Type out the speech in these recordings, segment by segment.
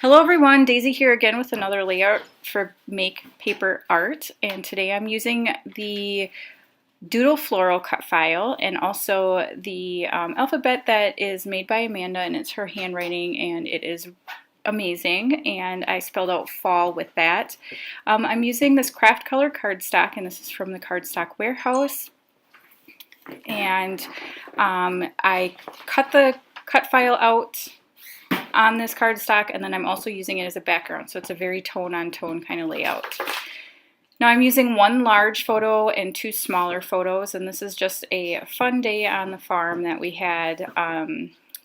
Hello everyone, Daisy here again with another layout for Make Paper Art, and today I'm using the Doodle Floral cut file and also the alphabet that is made by Amanda, and it's her handwriting and it is amazing, and I spelled out fall with that. I'm using this craft color cardstock, and this is from the Cardstock Warehouse, and I cut the cut file out on this cardstock, and then I'm also using it as a background, so it's a very tone-on-tone kind of layout. Now I'm using one large photo and two smaller photos, and this is just a fun day on the farm that we had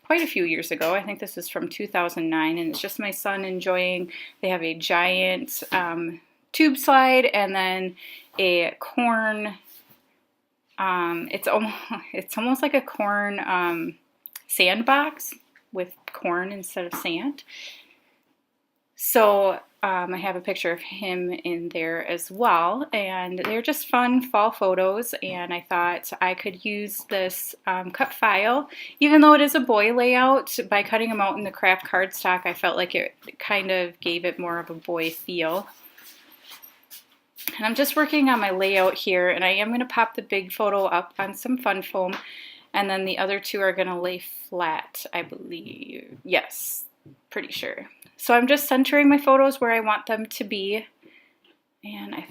quite a few years ago. I think this is from 2009, and it's just my son enjoying. They have a giant tube slide and then a corn, it's almost like a corn sandbox with corn instead of sand. So I have a picture of him in there as well, and they're just fun fall photos, and I thought I could use this cut file. Even though it is a boy layout, by cutting them out in the craft cardstock, I felt like it kind of gave it more of a boy feel. And I'm just working on my layout here, and I am going to pop the big photo up on some fun foam, and then the other two are going to lay flat, I believe. Yes, pretty sure. So I'm just centering my photos where I want them to be, and I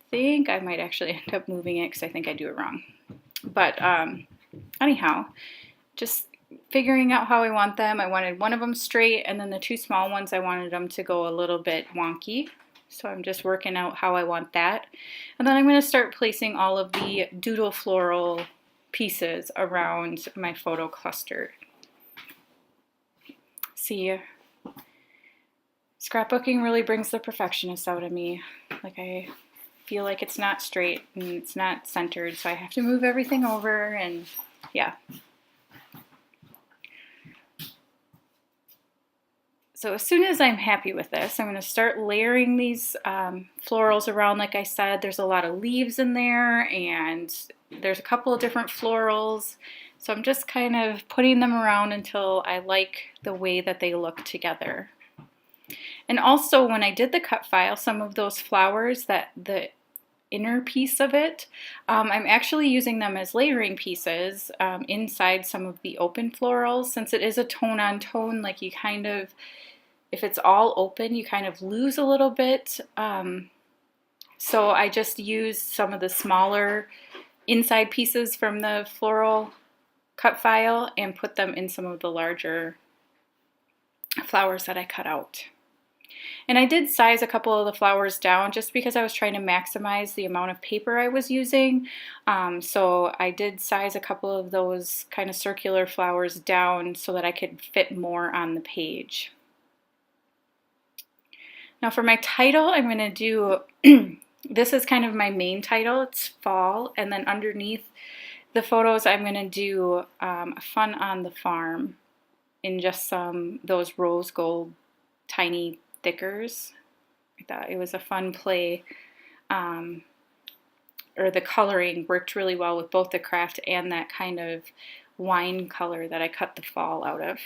think I might actually end up moving it because I think I do it wrong. But anyhow, just figuring out how I want them. I wanted one of them straight, and then the two small ones I wanted them to go a little bit wonky. So I'm just working out how I want that. And then I'm going to start placing all of the doodle floral pieces around my photo cluster. See, scrapbooking really brings the perfectionist out of me. Like, I feel like it's not straight and it's not centered, so I have to move everything over, and yeah. So as soon as I'm happy with this, I'm going to start layering these florals around. Like I said, there's a lot of leaves in there, and there's a couple of different florals. So I'm just kind of putting them around until I like the way that they look together. And also, when I did the cut file, some of those flowers, that the inner piece of it, I'm actually using them as layering pieces inside some of the open florals. Since it is a tone-on-tone, like you kind of, if it's all open, you kind of lose a little bit. So I just used some of the smaller inside pieces from the floral cut file and put them in some of the larger flowers that I cut out. And I did size a couple of the flowers down just because I was trying to maximize the amount of paper I was using. So I did size a couple of those kind of circular flowers down so that I could fit more on the page. Now for my title, I'm going to do, this is kind of my main title, it's fall, and then underneath the photos I'm going to do Fun on the Farm in just those rose gold tiny stickers. I thought it was a fun play, or the coloring worked really well with both the craft and that kind of wine color that I cut the fall out of.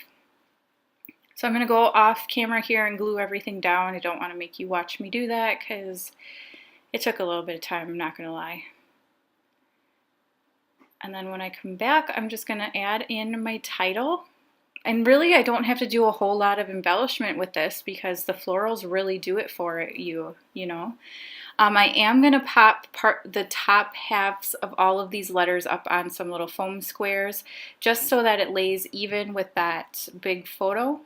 So I'm going to go off camera here and glue everything down. I don't want to make you watch me do that because it took a little bit of time, I'm not going to lie. And then when I come back, I'm just going to add in my title. And really, I don't have to do a whole lot of embellishment with this because the florals really do it for you, you know. I am going to pop the top halves of all of these letters up on some little foam squares just so that it lays even with that big photo.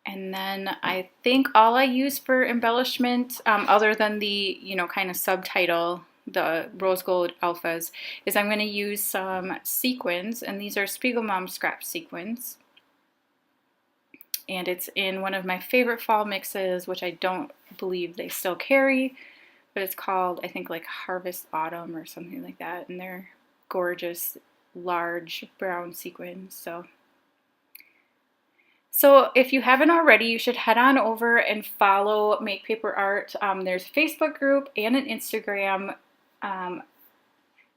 And then I think all I use for embellishment, other than the, you know, kind of subtitle, the rose gold alphas, is I'm going to use some sequins, and these are Spiegelmom scrap sequins, and it's in one of my favorite fall mixes, which I don't believe they still carry, but it's called, I think, like Harvest Autumn or something like that, and they're gorgeous large brown sequins. So if you haven't already, you should head on over and follow Make Paper Art. There's a Facebook group and an Instagram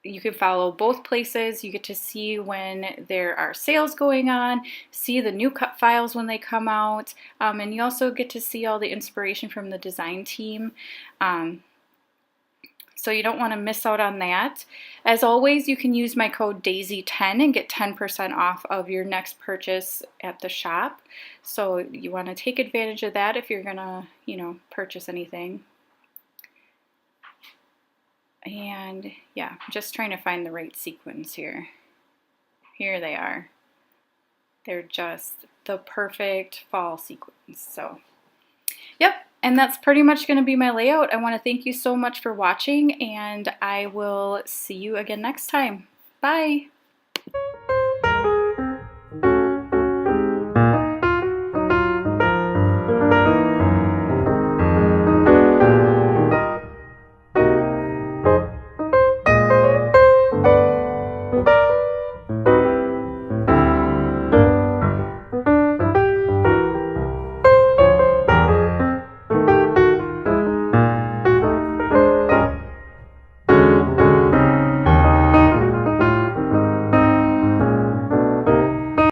you can follow both places. You get to see when there are sales going on, see the new cut files when they come out, and you also get to see all the inspiration from the design team. So you don't want to miss out on that. As always, you can use my code DAISY10 and get 10% off of your next purchase at the shop. So you want to take advantage of that if you're gonna, purchase anything. And yeah, I'm just trying to find the right sequins here. Here they are. They're just the perfect fall sequins. So, yep, and that's pretty much going to be my layout. I want to thank you so much for watching, and I will see you again next time. Bye!